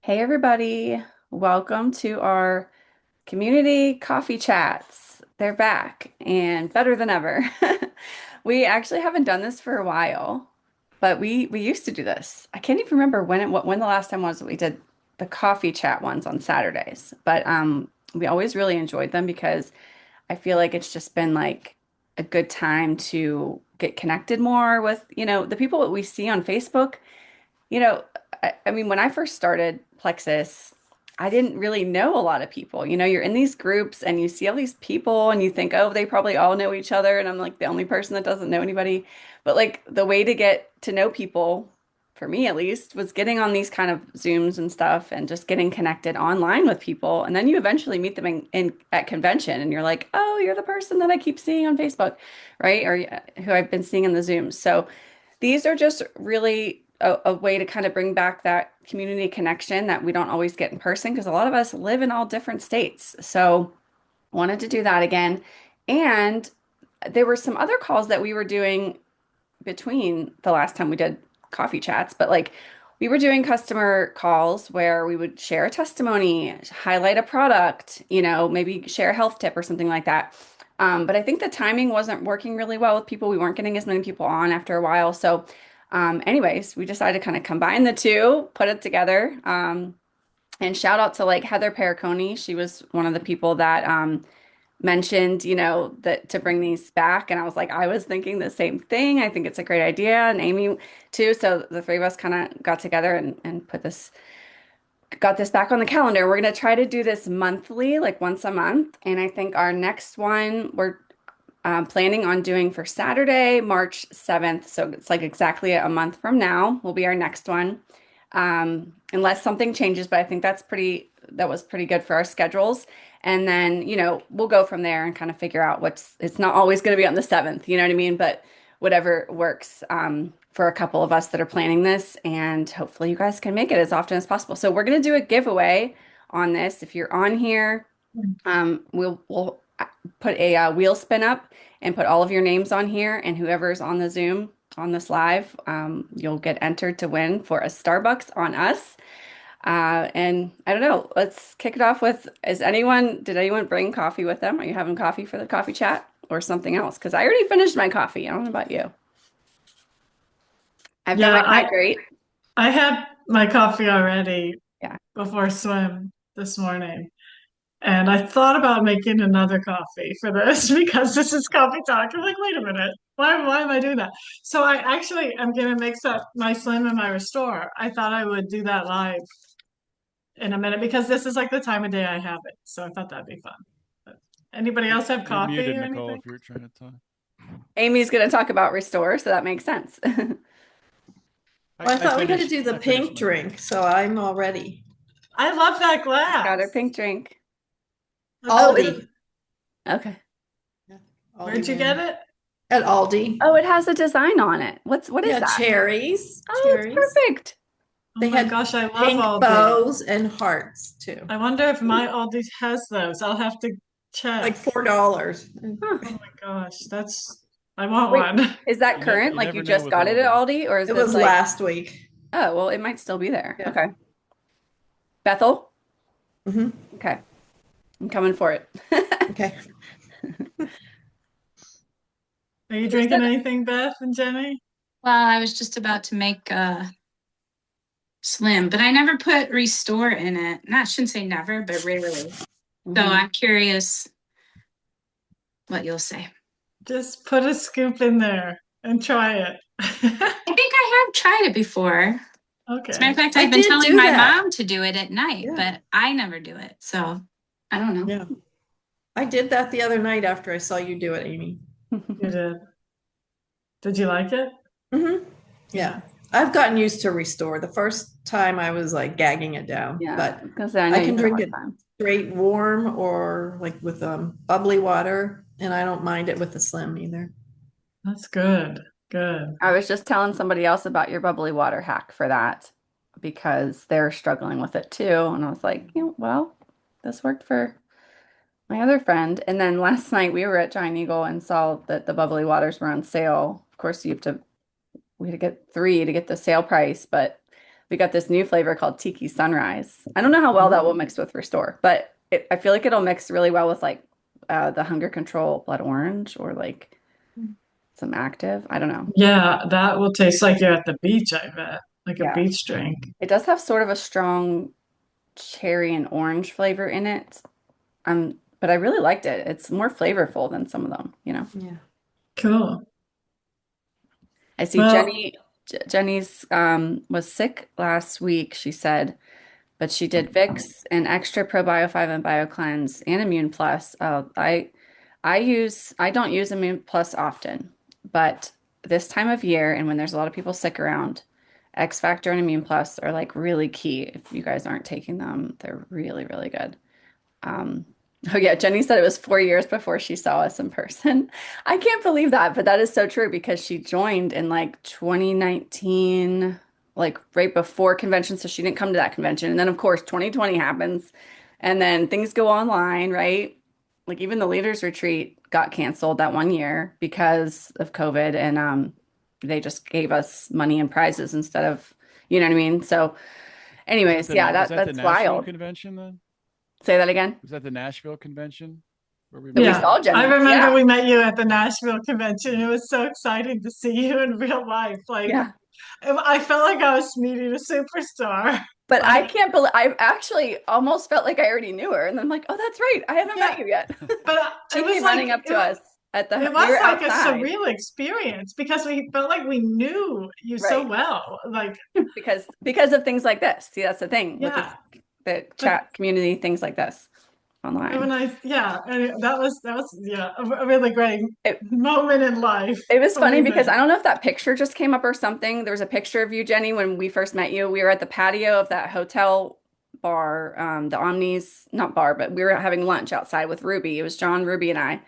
Hey everybody, welcome to our community coffee chats. They're back and better than ever. We actually haven't done this for a while, but we used to do this. I can't even remember when the last time was that we did the coffee chat ones on Saturdays. But we always really enjoyed them because I feel like it's just been like a good time to get connected more with, the people that we see on Facebook. You know, I mean, when I first started Plexus, I didn't really know a lot of people. You're in these groups and you see all these people and you think, oh, they probably all know each other. And I'm like the only person that doesn't know anybody. But like the way to get to know people, for me at least, was getting on these kind of Zooms and stuff and just getting connected online with people. And then you eventually meet them in at convention and you're like, oh, you're the person that I keep seeing on Facebook, right? Or who I've been seeing in the Zooms. So these are just really a way to kind of bring back that community connection that we don't always get in person because a lot of us live in all different states. So wanted to do that again. And there were some other calls that we were doing between the last time we did coffee chats, but like we were doing customer calls where we would share a testimony, highlight a product, maybe share a health tip or something like that. But I think the timing wasn't working really well with people. We weren't getting as many people on after a while. So, anyways, we decided to kind of combine the two, put it together. And shout out to like Heather Periconi. She was one of the people that mentioned, that to bring these back. And I was like, I was thinking the same thing. I think it's a great idea. And Amy too. So the three of us kind of got together and got this back on the calendar. We're going to try to do this monthly, like once a month. And I think our next one we're planning on doing for Saturday, March 7th. So it's like exactly a month from now will be our next one. Unless something changes, but I think that was pretty good for our schedules. And then, we'll go from there and kind of figure out it's not always going to be on the 7th, you know what I mean? But whatever works, for a couple of us that are planning this, and hopefully you guys can make it as often as possible. So we're going to do a giveaway on this. If you're on here, we'll put a wheel spin up and put all of your names on here, and whoever's on the Zoom on this live, you'll get entered to win for a Starbucks on us. And I don't know, let's kick it off with, did anyone bring coffee with them? Are you having coffee for the coffee chat or something else? Because I already finished my coffee. I don't know about you. I've done Yeah, my I Cat Great. I had my coffee already Yeah. before swim this morning, and I thought about making another coffee for this because this is coffee talk. I'm like, wait a minute, why am I doing that? So I actually am gonna mix up my Slim and my Restore. I thought I would do that live in a minute because this is like the time of day I have it. So I thought that'd be fun. But anybody else have You're coffee muted, or Nicole, anything? if you're trying to talk. Amy's going to talk about Restore, so that makes sense. Well, I I thought we had to finished. do the I finished pink my coffee. drink, so I'm all ready. I love that She's got her glass. pink drink. Let's put Aldi. it. Okay. Yeah, Where'd Aldi you get ran it? at Aldi. Oh, it has a design on it. What is Yeah, that? cherries, Oh, it's cherries. perfect. Oh They my had gosh, I love pink Aldi. bows and hearts too. I wonder if my Aldi has those. I'll have to Like check. $4. Huh. Oh my gosh, I want Wait, one. is that You current? you Like you never know just with got it at Aldi. Aldi, or is It this was like, last week. oh, well, it might still be there. Yeah. Okay. Bethel? Hmm. Okay. I'm coming for it. Okay. Are you Who drinking said anything, Beth and Jenny? Well, I was just about to make Slim, but I never put Restore in it. Not shouldn't say never, but rarely. So Mhm. I'm curious what you'll say. Just put a scoop in there and try it. I think I have tried it before. As a matter of Okay. fact, I I've been did telling do my that. mom to do it at night, Yeah. but I never do it. So I don't know. Yeah. I did that the other night after I saw you do it, Amy. You did. Did you like it? Hmm. Yeah. Yeah. I've gotten used to Restore. The first time I was like gagging it down, Yeah, but I was gonna say I know I you can had a drink hard it time. straight warm or like with bubbly water, and I don't mind it with the Slim either. That's good. Good. I was just telling somebody else about your bubbly water hack for that because they're struggling with it too. And I was like, well, this worked for my other friend. And then last night we were at Giant Eagle and saw that the bubbly waters were on sale. Of course, we had to get three to get the sale price, but we got this new flavor called Tiki Sunrise. I don't know how well that will Ooh. mix with Restore, but I feel like it'll mix really well with like the Hunger Control Blood Orange or like some active. I don't know. Yeah, that will taste like you're at the beach, I bet. Like a Yeah. beach drink. It does have sort of a strong cherry and orange flavor in it. But I really liked it. It's more flavorful than some of them, you know. Yeah. Cool. I see Well, Jenny's was sick last week, she said, but she did Vicks and extra Probio 5 and BioCleanse and Immune Plus. I don't use Immune Plus often, but this time of year and when there's a lot of people sick around, X Factor and Immune Plus are like really key. If you guys aren't taking them, they're really, really good. Um, oh yeah, Jenny said it was 4 years before she saw us in person. I can't believe that, but that is so true because she joined in like 2019, like right before convention, so she didn't come to that convention. And then of course 2020 happens, and then things go online, right? Like even the leaders retreat got canceled that one year because of COVID, and they just gave us money and prizes instead of, you know what I mean? So, anyways, yeah, Was that the that's Nashville wild. convention then? Say that again. Was that the Nashville convention where we That we met? yeah, saw I Jenny. remember Yeah. we met you at the Nashville convention. It was so exciting to see you in real life. Like, Yeah. I felt like I was meeting a superstar. But I Like, can't believe I actually almost felt like I already knew her. And then I'm like, oh, that's right. I haven't yeah, met you yet. but She came running up to us at it we was were like a outside, surreal experience because we felt like we knew you so right? well. Like, Because of things like this. See, that's the thing with this yeah, the but chat community, things like this when online. yeah, and that was yeah, a really great It moment in life, it was funny believe because me. I don't know if that picture just came up or something. There was a picture of you, Jenny, when we first met you. We were at the patio of that hotel bar, the Omni's, not bar, but we were having lunch outside with Ruby. It was John, Ruby, and I.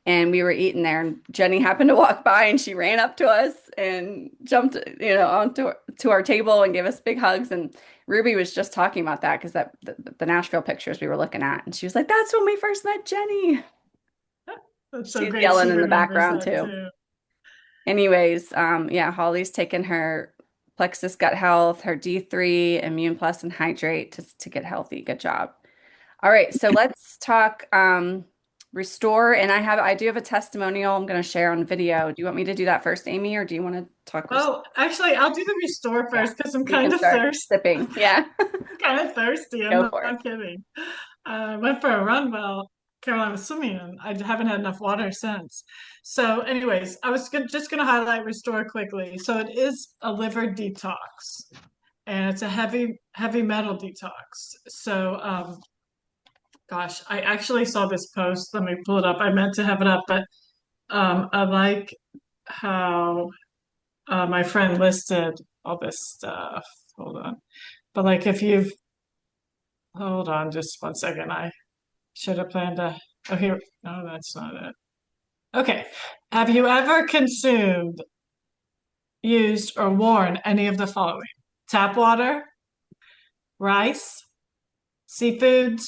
And we were eating there, and Jenny happened to walk by, and she ran up to us and jumped, onto to our table and gave us big hugs. And Ruby was just talking about that because the Nashville pictures we were looking at, and she was like, "That's when we first met Jenny." That's so She's great. yelling She in the remembers background that too. too. Anyways, yeah, Holly's taken her Plexus Gut Health, her D3, Immune Plus, and Hydrate to get healthy. Good job. All right, so let's talk restore. And I do have a testimonial I'm going to share on video. Do you want me to do that first, Amy, or do you want to talk restore? Oh, actually, I'll do the restore Yeah, first because I'm you can kind of start thirsty. sipping. Yeah, Kind of thirsty. I'm go for it. not kidding. I went for a run while Caroline was swimming, and I haven't had enough water since. So, anyways, I was just going to highlight Restore quickly. So, it is a liver detox, and it's a heavy metal detox. So, gosh, I actually saw this post. Let me pull it up. I meant to have it up, but I like how my friend listed all this stuff. Hold on. But like if you've hold on just one second. I should have planned to oh here no, that's not it. Okay. Have you ever consumed, used, or worn any of the following? Tap water, rice, seafoods,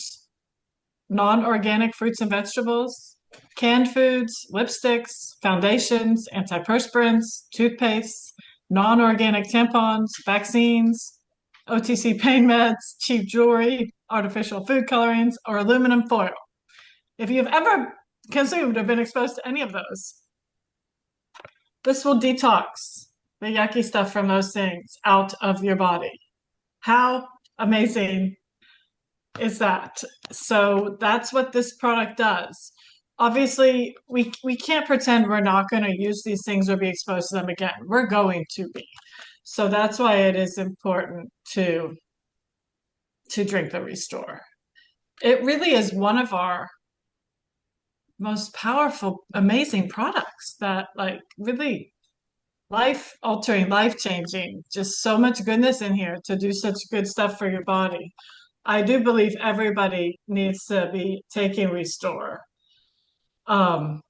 non-organic fruits and vegetables, canned foods, lipsticks, foundations, antiperspirants, toothpaste, non-organic tampons, vaccines, OTC pain meds, cheap jewelry, artificial food colorings, or aluminum foil. If you've ever consumed or been exposed to any of those, this will detox the yucky stuff from those things out of your body. How amazing is that? So that's what this product does. Obviously, we can't pretend we're not going to use these things or be exposed to them again. We're going to be. So that's why it is important to drink the Restore. It really is one of our most powerful, amazing products that like really life altering, life changing, just so much goodness in here to do such good stuff for your body. I do believe everybody needs to be taking Restore. Um,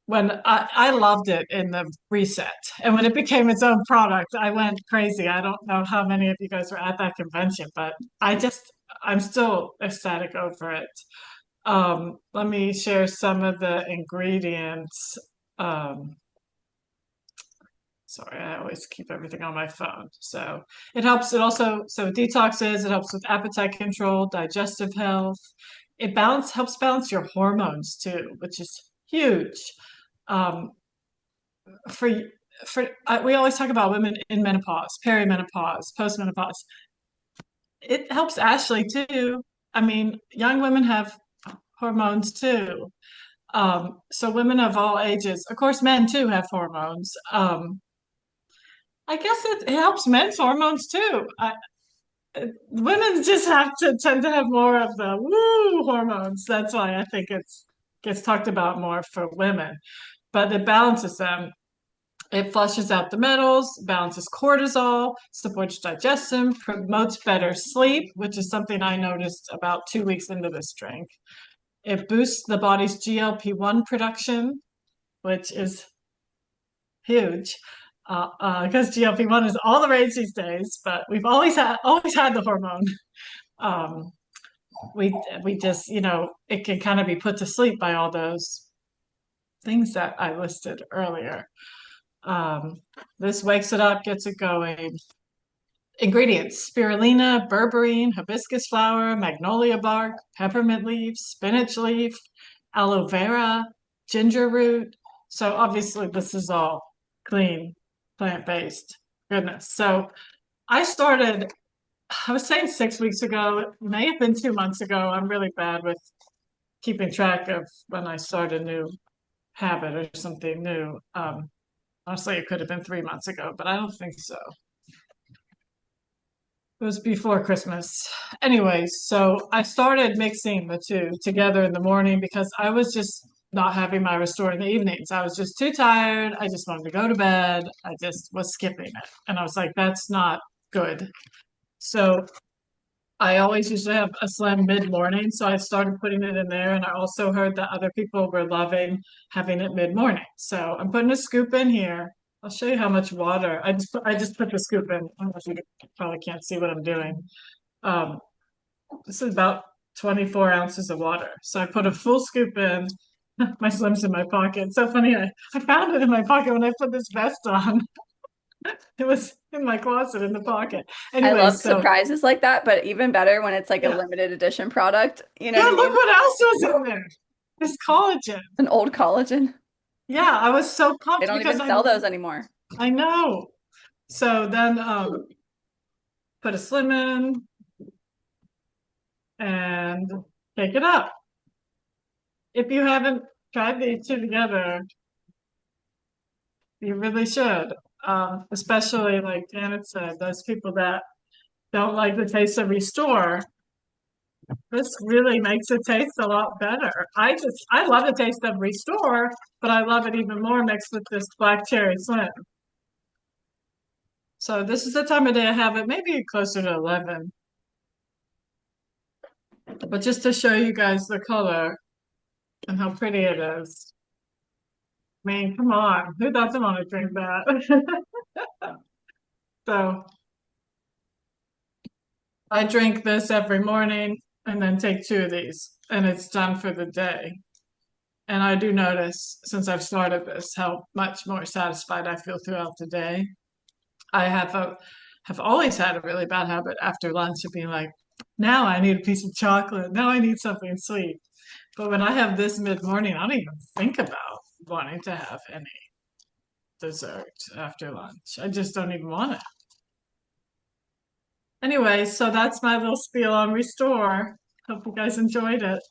when I loved it in the reset, and when it became its own product, I went crazy. I don't know how many of you guys were at that convention, but I'm still ecstatic over it. Let me share some of the ingredients. Um, Sorry, I always keep everything on my phone. So it helps. It also, so it detoxes, it helps with appetite control, digestive health. Helps balance your hormones too, which is huge. Um, for we always talk about women in menopause, perimenopause, postmenopause. It helps Ashley too. I mean, young women have hormones too. So women of all ages, of course, men too have hormones. I guess it helps men's hormones too. Women just have to tend to have more of the woo hormones. That's why I think it's gets talked about more for women. But it balances them. It flushes out the metals, balances cortisol, supports digestion, promotes better sleep, which is something I noticed about 2 weeks into this drink. It boosts the body's GLP-1 production, which is huge because GLP-1 is all the rage these days, but we've always had the hormone. Um, we just, it can kind of be put to sleep by all those things that I listed earlier. This wakes it up, gets it going. Ingredients: spirulina, berberine, hibiscus flower, magnolia bark, peppermint leaf, spinach leaf, aloe vera, ginger root. So obviously this is all clean, plant-based goodness. So I was saying 6 weeks ago, it may have been 2 months ago. I'm really bad with keeping track of when I start a new habit or something new. Honestly, it could have been 3 months ago, but I don't think so. It was before Christmas. Anyways, so I started mixing the two together in the morning because I was just not having my restore in the evenings. I was just too tired. I just wanted to go to bed. I just was skipping it. And I was like, that's not good. So I always used to have a slim mid-morning, so I started putting it in there. And I also heard that other people were loving having it mid-morning. So I'm putting a scoop in here. I'll show you how much water. I just put the scoop in. I don't know if you probably can't see what I'm doing. Um, this is about 24 ounces of water. So I put a full scoop in. My slim's in my pocket. It's so funny. I found it in my pocket when I put this vest on. It was in my closet in the pocket. I Anyway, love so surprises like that, but even better when it's like a yeah. limited edition product. You know Yeah, what I look mean? what else was in there. This collagen. An old collagen. Yeah, I was so They pumped don't because even sell those anymore. I know. So then put a slim in and take it up. If you haven't tried these two together, you really should. Especially like Janet said, those people that don't like the taste of Restore, this really makes it taste a lot better. I love the taste of Restore, but I love it even more mixed with this black cherry slim. So this is the time of day I have it, maybe closer to 11. But just to show you guys the color and how pretty it is. I mean, come on, who doesn't want to drink that? So I drink this every morning and then take 2 of these, and it's done for the day. And I do notice since I've started this how much more satisfied I feel throughout the day. I have always had a really bad habit after lunch of being like, now I need a piece of chocolate. Now I need something sweet. But when I have this mid-morning, I don't even think about wanting to have any dessert after lunch. I just don't even want it. Anyway, so that's my little spiel on Restore. Hope you guys enjoyed it.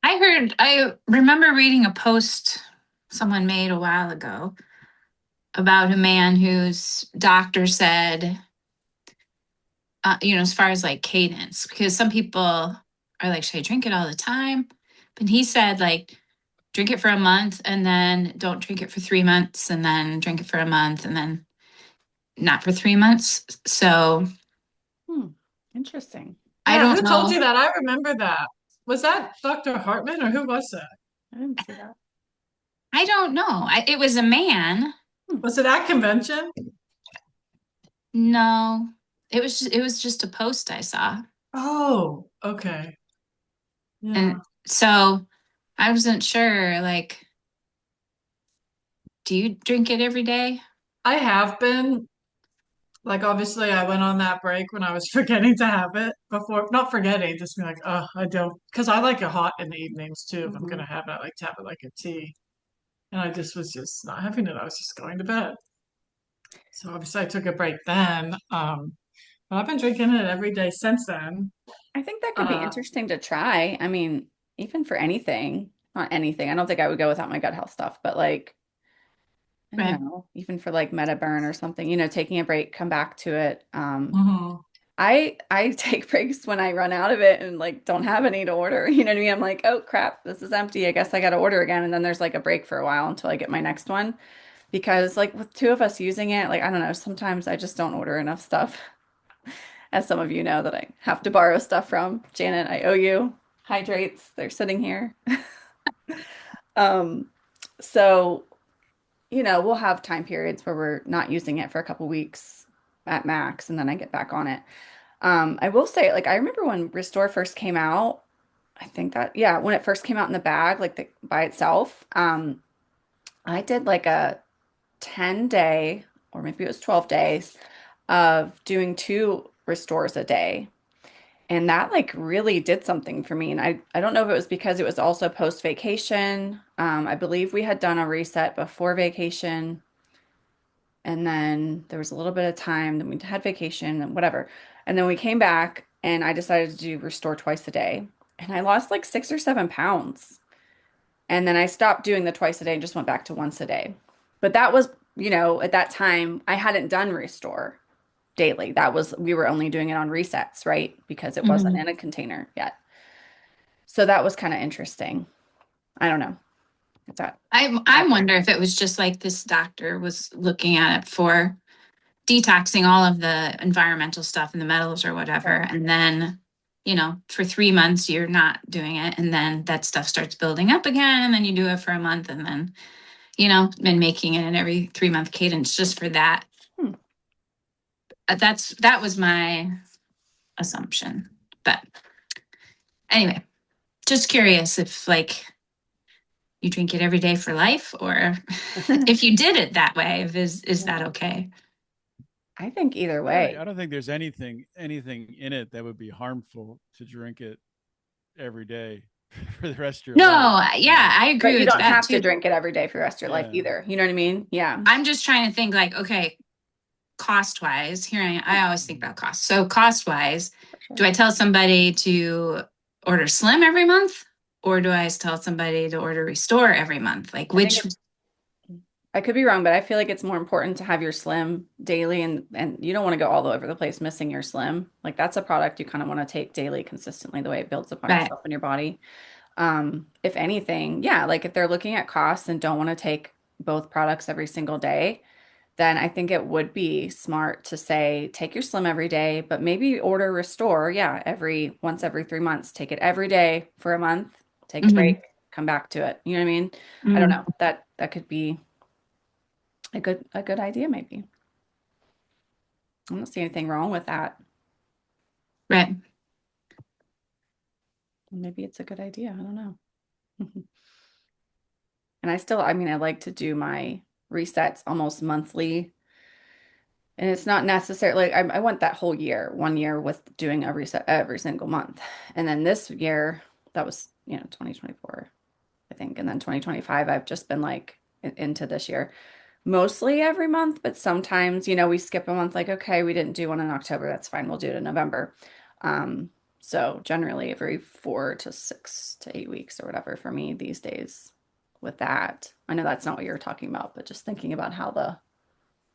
I remember reading a post someone made a while ago about a man whose doctor said, as far as like cadence, because some people are like, should I drink it all the time? But he said, like, drink it for a month and then don't drink it for 3 months and then drink it for a month and then not for 3 months. So Interesting. I Yeah, don't who told know. you that? I remember that. Was that Dr. Hartman or who was that? I didn't see that. I don't know. It was a man. Was it at convention? No, it was just a post I saw. Oh, okay. Yeah. And so I wasn't sure, like, Do you drink it every day? I have been. Like, obviously, I went on that break when I was forgetting to have it before. Not forgetting, just being like, oh, I don't. Because I like it hot in the evenings too. If I'm going Mhm. to have it, I like to have it like a tea. And I just was just not having it. I was just going to bed. So obviously, I took a break then. But I've been drinking it every day since then. I think that could be Uh, interesting to try. I mean, even for anything, not anything. I don't think I would go without my gut health stuff, but like, I don't Right. know, even for like meta burn or something, taking a break, come back to it. mhm. I take breaks when I run out of it and like don't have any to order. You know what I mean? I'm like, oh crap, this is empty. I guess I got to order again. And then there's like a break for a while until I get my next one. Because like with two of us using it, like I don't know, sometimes I just don't order enough stuff. As some of you know that I have to borrow stuff from. Janet, I owe you hydrates. They're sitting here. Um, so, we'll have time periods where we're not using it for a couple weeks at max, and then I get back on it. I will say, like, I remember when Restore first came out, I think that, yeah, when it first came out in the bag, like by itself, I did like a 10-day, or maybe it was 12 days of doing two restores a day. And that like really did something for me. And I don't know if it was because it was also post vacation. I believe we had done a reset before vacation. And then there was a little bit of time, then we had vacation and whatever. And then we came back and I decided to do restore twice a day. And I lost like 6 or 7 pounds. And then I stopped doing the twice a day and just went back to once a day. But that was, at that time, I hadn't done restore daily. We were only doing it on resets, right? Because it wasn't Mhm. in a container yet. So that was kind of interesting. I don't know if that I adds wonder if anything. it was just like this doctor was looking at it for detoxing all of the environmental stuff and the metals or whatever. Right. And then, for 3 months, you're not doing it. And then that stuff starts building up again. And then you do it for a month. And then, been making it in every 3 month cadence just for that. Hmm. That was my assumption. But anyway, just curious if like you drink it every day for life or if you did it that way, is that Yeah. okay? I think either I way. don't think there's anything in it that would be harmful to drink it every day for the rest of your life. No, You know, yeah, I But agree you with don't that have to too. drink it every day for the rest of your life yeah. either. You know what I mean? Yeah. I'm just trying to think like, okay, cost wise, I always think about cost. So cost wise, For sure. do I tell somebody to order Slim every month? Or do I tell somebody to order Restore every month? Like I think which, it's I could be wrong, but I feel like it's more important to have your slim daily and you don't want to go all over the place missing your slim. Like that's a product you kind of want to take daily consistently, the way it builds upon right. itself in your body. If anything, yeah, like if they're looking at costs and don't want to take both products every single day, then I think it would be smart to say take your slim every day, but maybe order restore, yeah, every 3 months. Take it every day for a month, take a Hmm. break, come back to it. You know what I mean? I don't Mm, know. That could be a good idea, maybe. I don't see anything wrong with that. right. Maybe it's a good idea. I don't know. And I mean, I like to do my resets almost monthly. And it's not necessarily, I went that whole year, 1 year with doing a reset every single month. And then this year, that was, 2024, I think. And then 2025, I've just been like into this year, mostly every month, but sometimes, we skip a month, like, okay, we didn't do one in October. That's fine. We'll do it in November. Um, so generally every 4 to 6 to 8 weeks or whatever for me these days with that. I know that's not what you're talking about, but just thinking about how the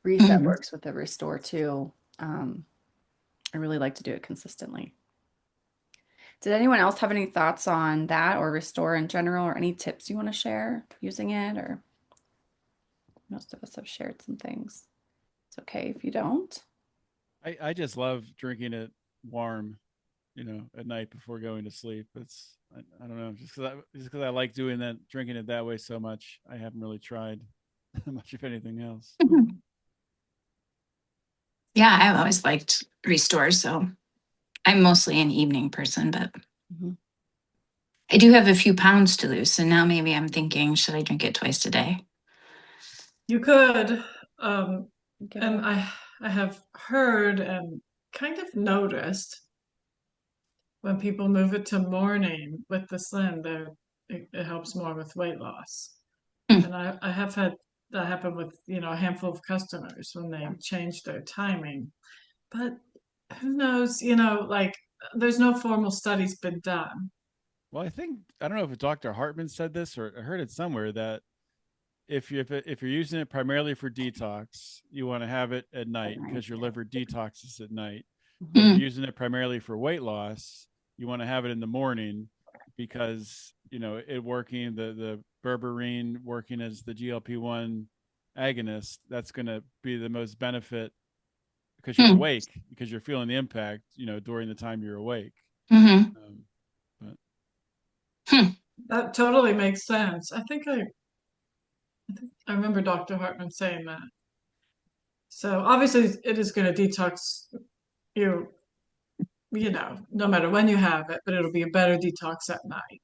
reset Mhm. works with the restore too. Um, I really like to do it consistently. Did anyone else have any thoughts on that or restore in general or any tips you want to share using it? Or most of us have shared some things. It's okay if you don't. I just love drinking it warm, at night before going to sleep. I don't know, just because I like doing that, drinking it that way so much. I haven't really tried much of anything else. Mhm. Yeah, I've always liked Restore. So I'm mostly an evening person, but Mhm. I do have a few pounds to lose. So now maybe I'm thinking, should I drink it twice a day? You could, um, Get and a I have heard and kind of noticed when people move it to morning with the Slim, it helps more with weight loss. Hmm. And I have had that happen with, a handful of customers when they change their timing. But who knows, like there's no formal studies been done. Well, I don't know if Dr. Hartman said this or I heard it somewhere that if you're using it primarily for detox, you want to have it at at night night. because your liver detoxes at night. If you're Mhm. Hmm. using it primarily for weight loss, you want to have it in the morning because it working the berberine working as the GLP-1 agonist. That's going to be the most benefit because you're Hmm. awake because you're feeling the impact during the time you're awake. Hmm. Um, but Hmm. That totally makes sense. I remember Dr. Hartman saying that. So obviously it is going to detox you, no matter when you have it, but it'll be a better detox at night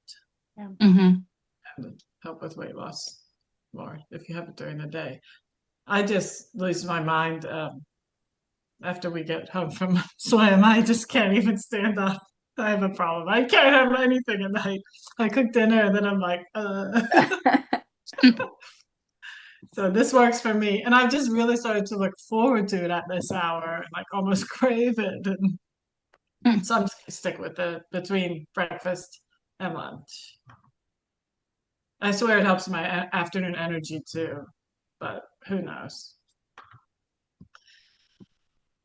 Yeah. Hmm. and help with weight loss more if you have it during the day. I just lose my mind after we get home from swim. I just can't even stand up. I have a problem. I can't have anything at night. I cook dinner and then I'm like, So this works for me. And I've just really started to look forward to it at this hour and like almost crave it. And Hmm. so I'm just gonna stick with it between breakfast and lunch. I swear it helps my afternoon energy too, but who knows?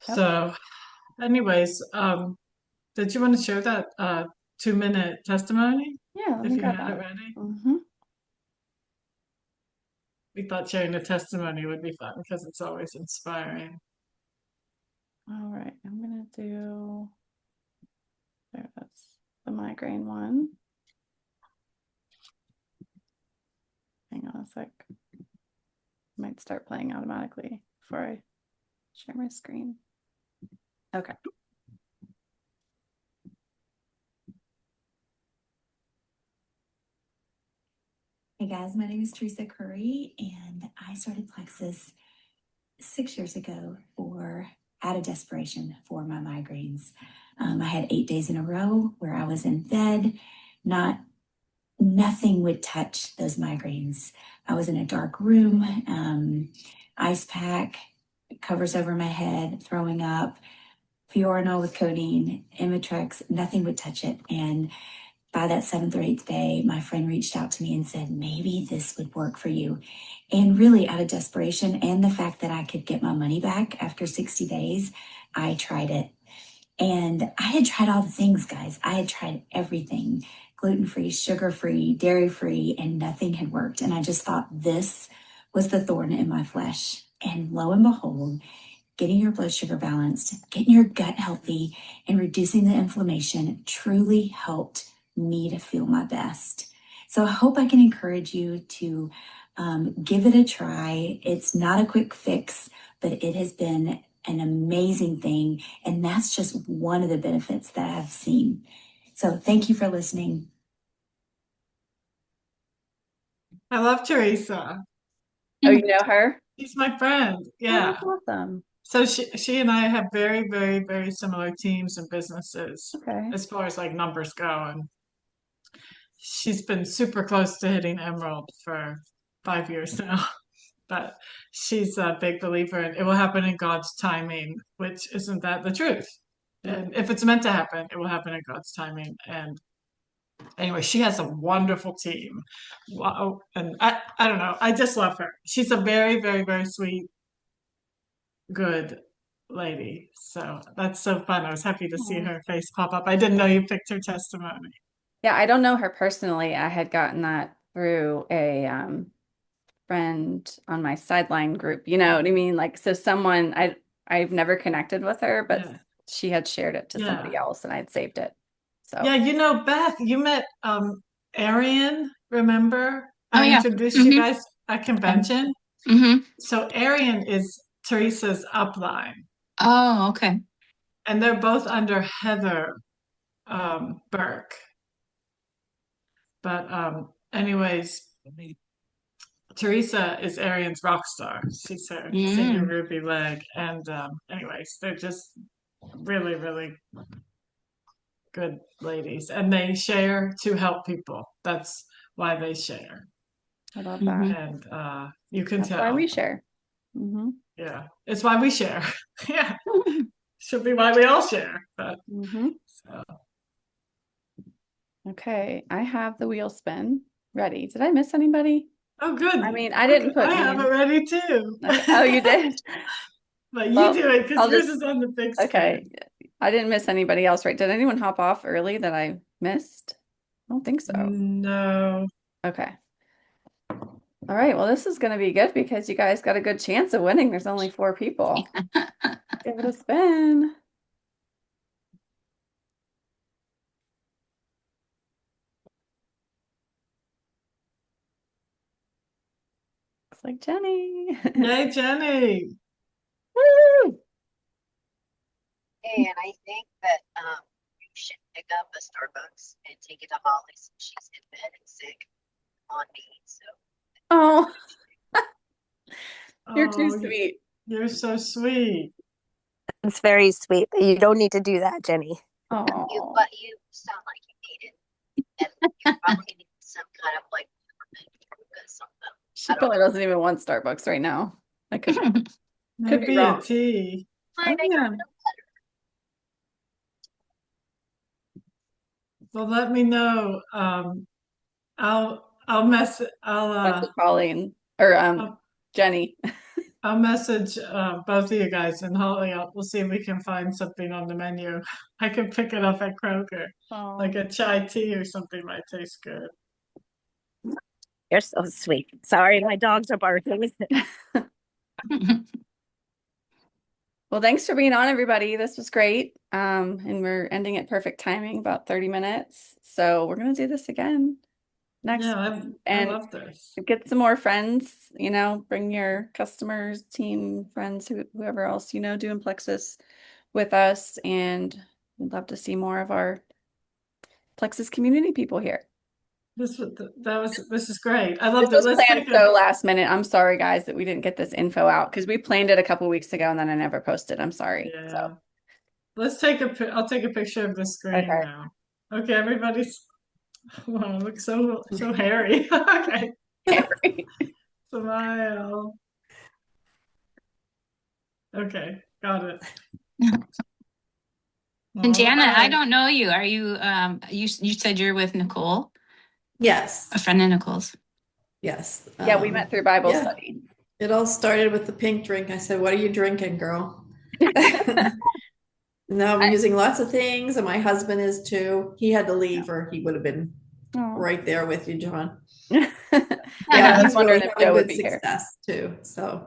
Yep. So, anyways, did you want to share that 2 minute testimony Yeah, let me if you grab had it that. ready? Hmm. We thought sharing a testimony would be fun because it's always inspiring. All right, I'm gonna do there it is, the migraine one. Hang on a sec. Might start playing automatically before I share my screen. Okay. Hey guys, my name is Teresa Curry, and I started Plexus 6 years ago for out of desperation for my migraines. I had 8 days in a row where I was in bed, nothing would touch those migraines. I was in a dark room, ice pack, covers over my head, throwing up, Fiorinol with codeine, Imitrex, nothing would touch it. And by that seventh or eighth day, my friend reached out to me and said, maybe this would work for you. And really, out of desperation and the fact that I could get my money back after 60 days, I tried it. And I had tried all the things, guys. I had tried everything, gluten-free, sugar-free, dairy-free, and nothing had worked. And I just thought this was the thorn in my flesh. And lo and behold, getting your blood sugar balanced, getting your gut healthy, and reducing the inflammation truly helped me to feel my best. So I hope I can encourage you to give it a try. It's not a quick fix, but it has been an amazing thing. And that's just one of the benefits that I've seen. So thank you for listening. I love Teresa. Oh, you know her? She's my friend. Oh, Yeah. that's awesome. So she and I have very, very, very similar teams and businesses Okay. as far as like numbers go. And she's been super close to hitting Emerald for 5 years now. But she's a big believer in it will happen in God's timing, which isn't that the truth? Yep. And if it's meant to happen, it will happen in God's timing. And anyway, she has a wonderful team. Wow. And I don't know. I just love her. She's a very, very, very sweet, good lady. So that's so fun. I was happy to see Aw. her face pop up. I didn't know you picked her testimony. Yeah, I don't know her personally. I had gotten that through a friend on my sideline group. You know what I mean? Like, so someone I've never connected with her, but Yeah. she had shared it to somebody Yeah. else and I'd saved it. So, Yeah, Beth, you met Arian, remember? Oh I yeah. introduced you Hmm. guys at convention. Hmm. So Arian is Teresa's upline, Oh, okay. and they're both under Heather Burke. But anyways, Teresa is Arian's rock star. She's her senior ruby leg. And anyways, they're just really, really good ladies. And they share to help people. That's why they share. I love that. And you can That's why we tell. share. Mm-hmm. Yeah, it's why we share. Yeah, should be why we all share. But Mm-hmm. so. Okay, I have the wheel spin ready. Did I miss anybody? Oh, good. I mean, I Okay, didn't put I have it names. ready too. Okay. Oh, you did? But you Well, do it because I'll yours just, is on the big okay. screen. I didn't miss anybody else, right? Did anyone hop off early that I missed? I don't think so. No. Okay. All right. Well, this is going to be good because you guys got a good chance of winning. There's only 4 people. Give it a spin. Looks like Jenny. Yay, Jenny. Woo! And I think that you should pick up a Starbucks and take it to Holly since she's in bed and sick on me. So Oh, you're too Oh, sweet. you're so sweet. It's very sweet, but you don't need to do that, Jenny. Oh, but you sound like you need it, and you probably need some kind of like something. she probably doesn't even want Starbucks right now. I could be Maybe a wrong. tea. Oh, yeah. Well, let me know. I'll Message Colleen or I'll, Jenny. I'll message both of you guys, and Holly, we'll see if we can find something on the menu. I can pick it up at Kroger, Oh. like a chai tea or something might taste good. You're so sweet. Sorry, my dogs are barking. Well, thanks for being on, everybody. This was great. And we're ending at perfect timing, about 30 minutes. So we're gonna do this again next Yeah, time. I And love this. get some more friends, bring your customers, team, friends, whoever else, doing Plexus with us. And we'd love to see more of our Plexus community people here. This is great. I love This that. was planned so last minute. I'm sorry, guys, that we didn't get this info out because we planned it a couple weeks ago and then I never posted. I'm sorry. Yeah. So Let's I'll take a picture of the screen okay. now. Okay, everybody's wow, look so hairy. Okay. Harry. Smile. Okay, got it. And Janet, I Alright. don't know you. Are you you said you're with Nicole, Yes. a friend of Nicole's? Yes. Yeah, we met through Bible study. It all started with the pink drink. I said, "What are you drinking, girl?" Now I'm using lots of things, and my husband is too. He had to leave, or he would have been right there with you, John. Yeah, Yeah, he's wondering if Joe would be success too. So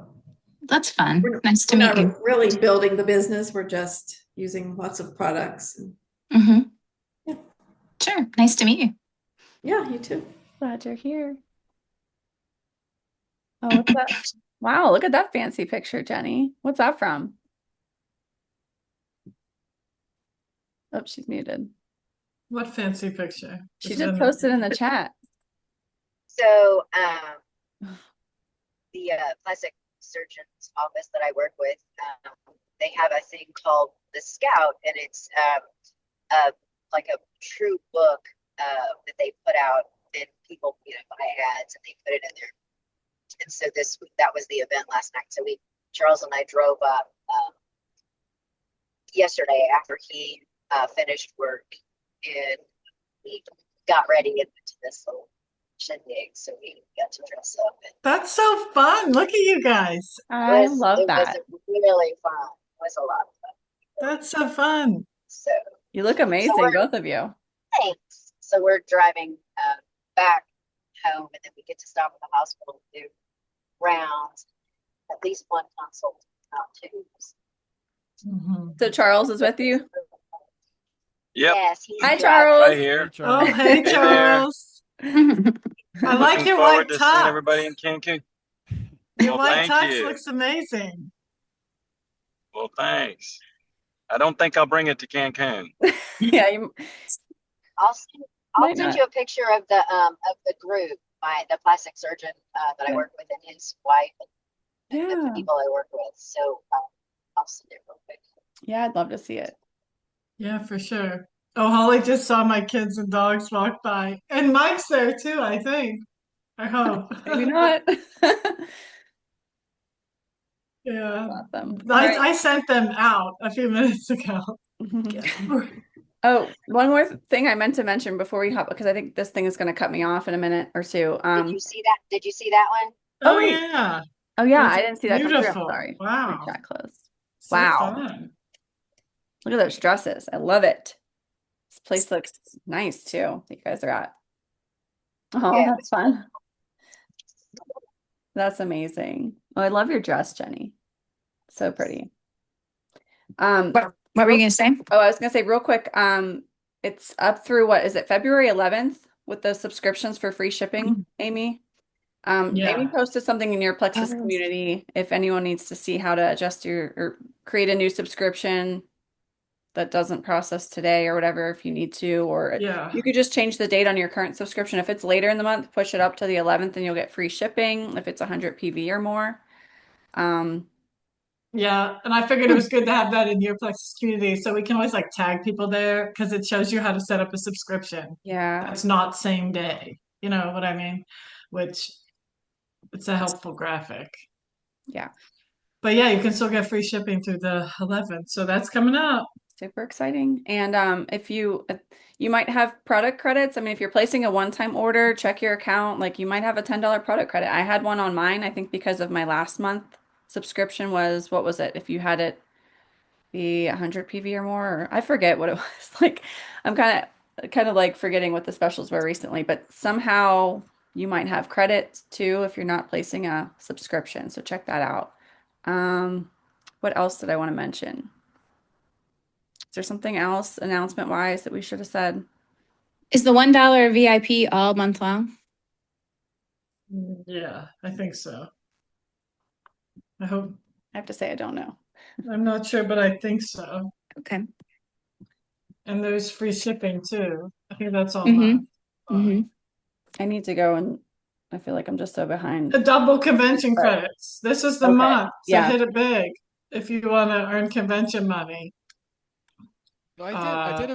that's fun. Nice to we're meet not you. really building the business. We're just using lots of products. Mm-hmm. Yeah. Sure. Nice to meet you. Yeah, you too. Glad you're here. Oh, what's that? Wow, look at that fancy picture, Jenny. What's that from? Oh, she's muted. What fancy picture? She just posted in the chat. So the plastic surgeon's office that I work with, they have a thing called the Scout, and it's like a true book that they put out, and people buy ads and they put it in there. And so that was the event last night. So Charles and I drove up yesterday after he finished work, and we got ready and went to this little shindig, so we got to dress up. That's so fun. Look at you guys. I love that. It was really fun. It was a lot of fun. That's so fun. So you look amazing, both of you. Thanks. So we're driving back home, and then we get to stop at the hospital and do rounds, at least one consult, not two. Mm-hmm. So Charles is with you? Yep. Yes. Hi, Charles. Right here. Oh, hey, Charles. I like your white Seeing top. everybody in Cancun. Your Well, white thank tux you. looks amazing. Well, thanks. I don't think I'll bring it to Cancun. Yeah, I'll send you a picture of the group the plastic surgeon that I Yeah. work with and his wife and the Yeah. people I work with. So I'll send it real quick. Yeah, I'd love to see it. Yeah, for sure. Oh, Holly just saw my kids and dogs walk by. And Mike's there too, I think. I hope. Maybe not. Yeah. Awesome. All I, right. I sent them out a few minutes ago. Oh, one more thing I meant to mention before we hop, because I think this thing is going to cut me off in a minute or two. Did you see that? Did you see that one? Oh Oh, wait. yeah. Oh yeah, That's I didn't see that come through. I'm beautiful. sorry. My Wow. chat closed. So Wow. fun. Look at those dresses. I love it. This place looks nice too, that you guys are at. Oh, Yeah, it that's was cool. fun. That's amazing. Oh, I love your dress, Jenny. So pretty. What were you gonna say? Oh, I was gonna say real quick, it's up through what is it, February 11th with the subscriptions for free shipping, Amy? Amy Yeah. posted something in your Plexus Oh. community if anyone needs to see how to adjust your or create a new subscription that doesn't process today or whatever if you need to, or Yeah. you could just change the date on your current subscription. If it's later in the month, push it up to the 11th and you'll get free shipping if it's 100 PV or more. Um, Yeah. And I figured it was good to have that in your Plexus community so we can always like tag people there because it shows you how to set up a subscription. yeah, That's not same day. You know what I mean? Which it's a helpful graphic. yeah, But yeah, you can still get free shipping through the 11th. So that's coming up. super exciting. And if you might have product credits. I mean, if you're placing a one-time order, check your account. Like you might have a $10 product credit. I had one on mine, I think because of my last month subscription was, what was it? If you had it be 100 PV or more, or I forget what it was. Like I'm kind of like forgetting what the specials were recently, but somehow you might have credit too if you're not placing a subscription. So check that out. What else did I want to mention? Is there something else announcement wise that we should have said? Is the $1 VIP all month long? Yeah, I think so. I hope. I have to say I don't know. I'm not sure, but I think so. Okay. And there's free shipping too. I think that's all Mm-hmm. month. Mm-hmm. I need to go and I feel like I'm just so behind. The double convention But credits. This is the okay. month to Yeah. hit it big if you want to earn convention money. I did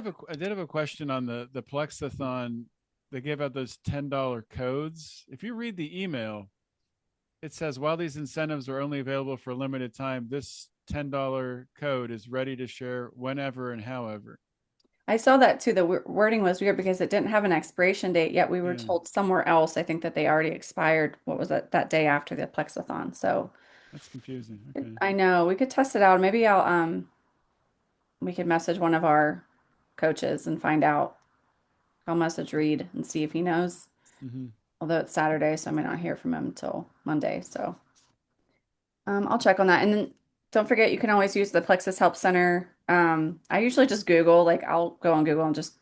have a question on the Plexathon. They gave out those $10 codes. If you read the email, it says while these incentives are only available for a limited time, this $10 code is ready to share whenever and however. I saw that too. The wording was weird because it didn't have an expiration date yet. We were Yeah. told somewhere else, I think that they already expired. What was it, that day after the Plexathon? So That's confusing. Okay. I know we could test it out. Maybe we could message one of our coaches and find out. I'll message Reed and see if he knows. Mm-hmm. Although it's Saturday, so I may not hear from him until Monday. So I'll check on that. And then don't forget, you can always use the Plexus Help Center. I usually just Google, like I'll go on Google and just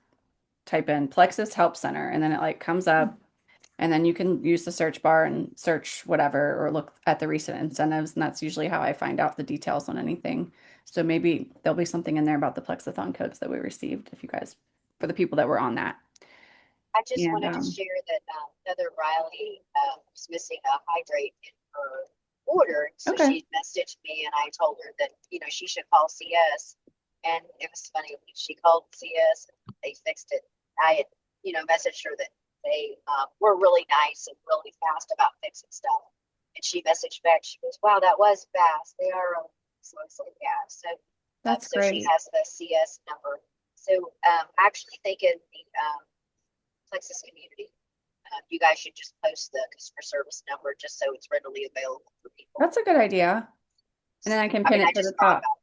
type in Plexus Help Center, and then it like comes up, and then you can use the search bar and search whatever or look at the recent incentives, and that's usually how I find out the details on anything. So maybe there'll be something in there about the Plexathon codes that we received if you guys, for the people that were on that. I just And wanted to share that Heather Riley was missing a hydrate in her order. So Okay. she messaged me and I told her that, she should call CS. And it was funny, she called CS and they fixed it. I had, messaged her that they were really nice and really fast about fixing stuff. And she messaged back, she goes, wow, that was fast. They are really fast. So I said, yeah. So that's so great. she has the CS number. So actually thinking the Plexus community, you guys should just post the customer service number just so it's readily available for people. That's a good idea. And then I can I pin mean, I it to the just thought top. about